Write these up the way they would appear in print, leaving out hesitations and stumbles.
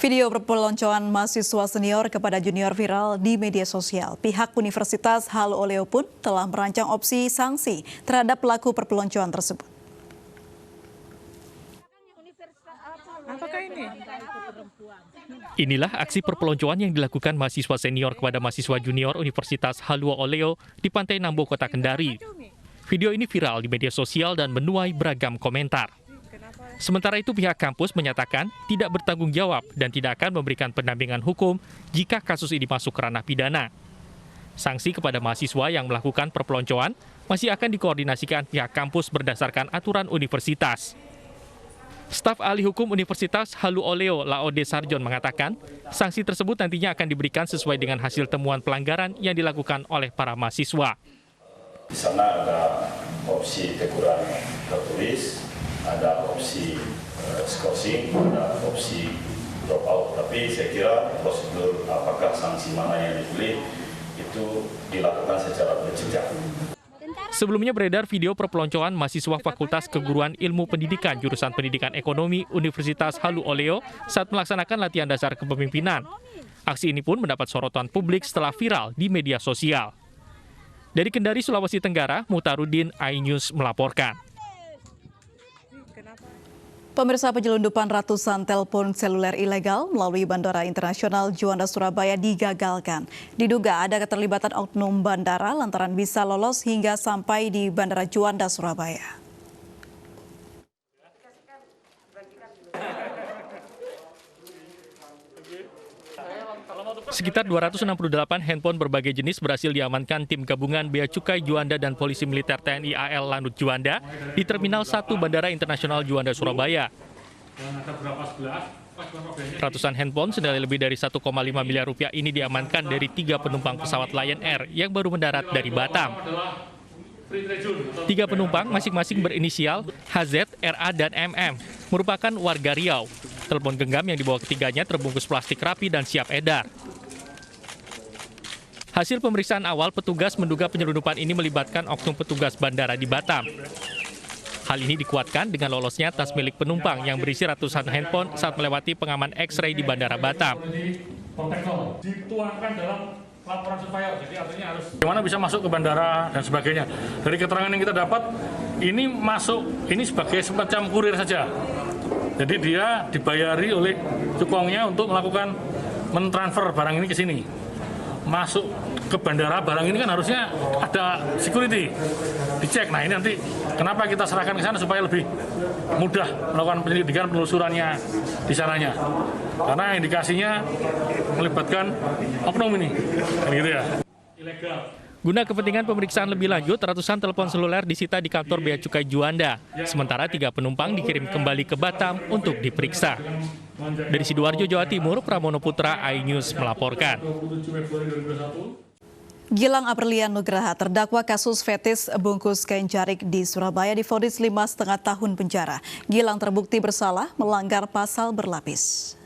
Video perpeloncoan mahasiswa senior kepada junior viral di media sosial. Pihak Universitas Halu Oleo pun telah merancang opsi sanksi terhadap pelaku perpeloncoan tersebut. Inilah aksi perpeloncoan yang dilakukan mahasiswa senior kepada mahasiswa junior Universitas Halu Oleo di Pantai Nambo, Kota Kendari. Video ini viral di media sosial dan menuai beragam komentar. Sementara itu pihak kampus menyatakan tidak bertanggung jawab dan tidak akan memberikan pendampingan hukum jika kasus ini masuk ke ranah pidana. Sanksi kepada mahasiswa yang melakukan perpeloncoan masih akan dikoordinasikan pihak kampus berdasarkan aturan universitas. Staf ahli hukum Universitas Halu Oleo, Laode Sarjon, mengatakan sanksi tersebut nantinya akan diberikan sesuai dengan hasil temuan pelanggaran yang dilakukan oleh para mahasiswa. Di sana ada opsi teguran tertulis, ada opsi skorsing, ada opsi drop out. Tapi saya kira prosedur apakah sanksi mana yang dipilih itu dilakukan secara berjenjang. Sebelumnya beredar video perpeloncoan mahasiswa Fakultas Keguruan Ilmu Pendidikan jurusan Pendidikan Ekonomi Universitas Halu Oleo saat melaksanakan latihan dasar kepemimpinan. Aksi ini pun mendapat sorotan publik setelah viral di media sosial. Dari Kendari, Sulawesi Tenggara, Mutarudin, iNews melaporkan. Pemirsa, penyelundupan ratusan telepon seluler ilegal melalui Bandara Internasional Juanda Surabaya digagalkan. Diduga ada keterlibatan oknum bandara lantaran bisa lolos hingga sampai di Bandara Juanda Surabaya. Sekitar 268 handphone berbagai jenis berhasil diamankan tim gabungan Bea Cukai Juanda dan Polisi Militer TNI AL Lanut Juanda di Terminal 1 Bandara Internasional Juanda Surabaya. Ratusan handphone senilai lebih dari 1,5 miliar rupiah ini diamankan dari 3 penumpang pesawat Lion Air yang baru mendarat dari Batam. 3 penumpang masing-masing berinisial HZ, RA, dan MM merupakan warga Riau. Telepon genggam yang dibawa ketiganya terbungkus plastik rapi dan siap edar. Hasil pemeriksaan awal, petugas menduga penyelundupan ini melibatkan oknum petugas bandara di Batam. Hal ini dikuatkan dengan lolosnya tas milik penumpang yang berisi ratusan handphone saat melewati pengaman X-ray di Bandara Batam. Dituangkan dalam laporan surveyor, jadi artinya harus bagaimana bisa masuk ke bandara dan sebagainya. Dari keterangan yang kita dapat, ini masuk ini sebagai semacam kurir saja. Jadi dia dibayari oleh cukongnya untuk melakukan mentransfer barang ini ke sini. Masuk ke bandara, barang ini kan harusnya ada security, dicek. Nah ini nanti kenapa kita serahkan ke sana supaya lebih mudah melakukan penyelidikan penelusurannya di sananya. Karena indikasinya melibatkan oknum ini, gitu ya. Ilegal. Guna kepentingan pemeriksaan lebih lanjut, ratusan telepon seluler disita di kantor Bea Cukai Juanda. Sementara 3 penumpang dikirim kembali ke Batam untuk diperiksa. Dari Sidoarjo, Jawa Timur, Pramono Putra, iNews melaporkan. Gilang Aprilian Nugraha, terdakwa kasus fetis bungkus kain jarik di Surabaya, divonis 5,5 tahun penjara. Gilang terbukti bersalah melanggar pasal berlapis.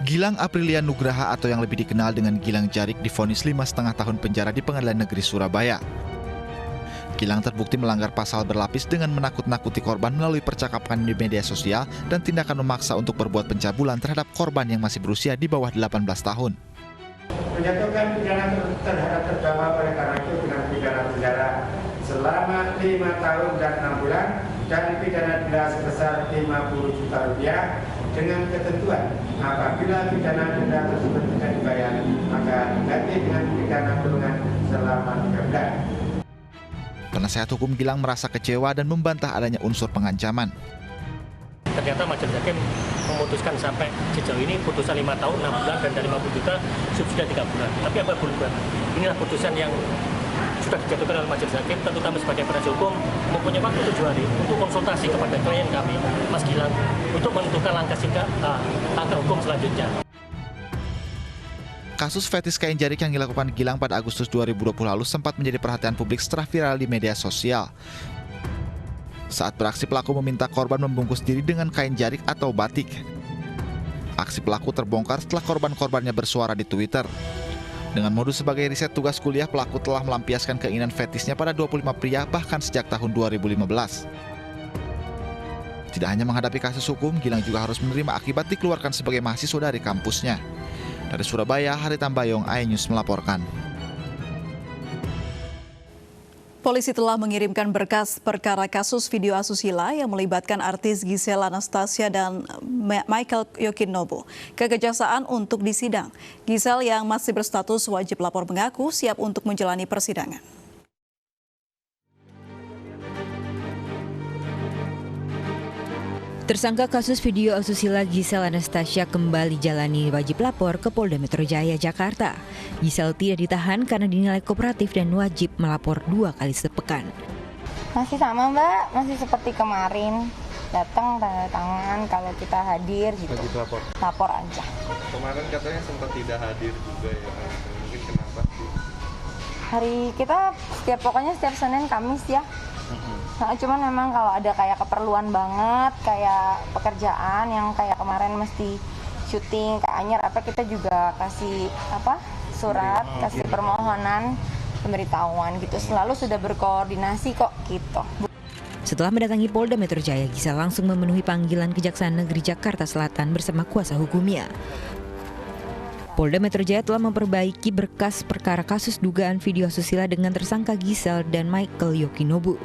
Gilang Aprilian Nugraha atau yang lebih dikenal dengan Gilang Jarik divonis 5,5 tahun penjara di Pengadilan Negeri Surabaya. Gilang terbukti melanggar pasal berlapis dengan menakut-nakuti korban melalui percakapan di media sosial dan tindakan memaksa untuk berbuat pencabulan terhadap korban yang masih berusia di bawah 18 tahun. Menjatuhkan pidana terhadap terdakwa oleh karena itu dengan pidana penjara selama 5 tahun dan 6 bulan dan pidana denda sebesar 50 juta rupiah dengan ketentuan apabila pidana denda tersebut tidak dibayar maka diganti dengan pidana kurungan selama 3 bulan. Penasehat hukum Gilang merasa kecewa dan membantah adanya unsur pengancaman. Ternyata Majelis Hakim memutuskan sampai sejauh ini putusan 5 tahun 6 bulan dan dari 50 juta sudah 3 bulan. Tapi apa bulan? Inilah putusan yang sudah dijatuhkan oleh Majelis Hakim, tentu kami sebagai penasihat hukum mempunyai waktu 7 hari untuk konsultasi kepada klien kami, Mas Gilang, untuk menentukan langkah hukum selanjutnya. Kasus fetis kain jarik yang dilakukan Gilang pada Agustus 2020 lalu sempat menjadi perhatian publik setelah viral di media sosial. Saat beraksi, pelaku meminta korban membungkus diri dengan kain jarik atau batik. Aksi pelaku terbongkar setelah korban-korbannya bersuara di Twitter. Dengan modus sebagai riset tugas kuliah, pelaku telah melampiaskan keinginan fetisnya pada 25 pria bahkan sejak tahun 2015. Tidak hanya menghadapi kasus hukum, Gilang juga harus menerima akibat dikeluarkan sebagai mahasiswa dari kampusnya. Dari Surabaya, Hari Tambayong, iNews melaporkan. Polisi telah mengirimkan berkas perkara kasus video asusila yang melibatkan artis Giselle Anastasia dan Michael Yokinobu ke Kejaksaan untuk disidang. Giselle yang masih berstatus wajib lapor mengaku siap untuk menjalani persidangan. Tersangka kasus video asusila Giselle Anastasia kembali jalani wajib lapor ke Polda Metro Jaya, Jakarta. Giselle tidak ditahan karena dinilai kooperatif dan wajib melapor 2 kali sepekan. Masih sama Mbak, masih seperti kemarin. Datang tanda tangan kalau kita hadir gitu. Wajib lapor? Lapor aja. Kemarin katanya sempat tidak hadir juga ya, mungkin kenapa? Hari kita pokoknya setiap Senin Kamis ya. Nah, cuman memang kalau ada kayak keperluan banget, kayak pekerjaan yang kayak kemarin mesti syuting ke Anyer apa, kita juga kasih surat, kasih permohonan pemberitahuan gitu. Selalu sudah berkoordinasi kok gitu. Setelah mendatangi Polda Metro Jaya, Giselle langsung memenuhi panggilan Kejaksaan Negeri Jakarta Selatan bersama kuasa hukumnya. Polda Metro Jaya telah memperbaiki berkas perkara kasus dugaan video asusila dengan tersangka Giselle dan Michael Yokinobu.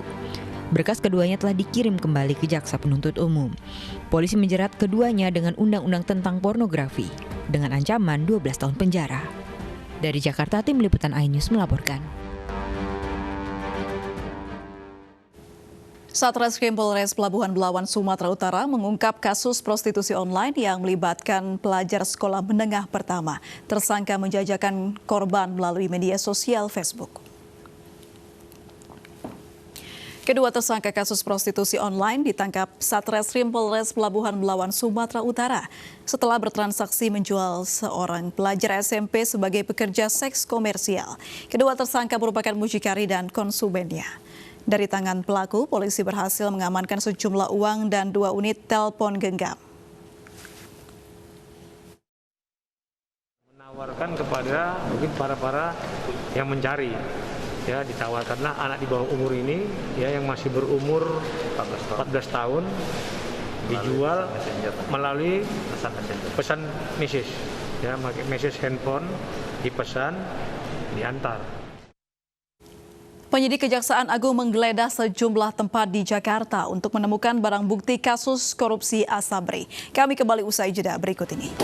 Berkas keduanya telah dikirim kembali ke Jaksa Penuntut Umum. Polisi menjerat keduanya dengan undang-undang tentang pornografi dengan ancaman 12 tahun penjara. Dari Jakarta, tim liputan iNews melaporkan. Satreskrim Polres Pelabuhan Belawan, Sumatera Utara mengungkap kasus prostitusi online yang melibatkan pelajar sekolah menengah pertama. Tersangka menjajakan korban melalui media sosial Facebook. Kedua tersangka kasus prostitusi online ditangkap Satreskrim Polres Pelabuhan Belawan, Sumatera Utara setelah bertransaksi menjual seorang pelajar SMP sebagai pekerja seks komersial. Kedua tersangka merupakan mucikari dan konsumennya. Dari tangan pelaku, polisi berhasil mengamankan sejumlah uang dan 2 unit telepon genggam. Menawarkan kepada mungkin para yang mencari. Ya, ditawarkanlah anak di bawah umur ini ya yang masih berumur 14 tahun dijual melalui pesan message ya, message handphone, dipesan, diantar. Penyidik Kejaksaan Agung menggeledah sejumlah tempat di Jakarta untuk menemukan barang bukti kasus korupsi Asabri. Kami kembali usai jeda berikut ini.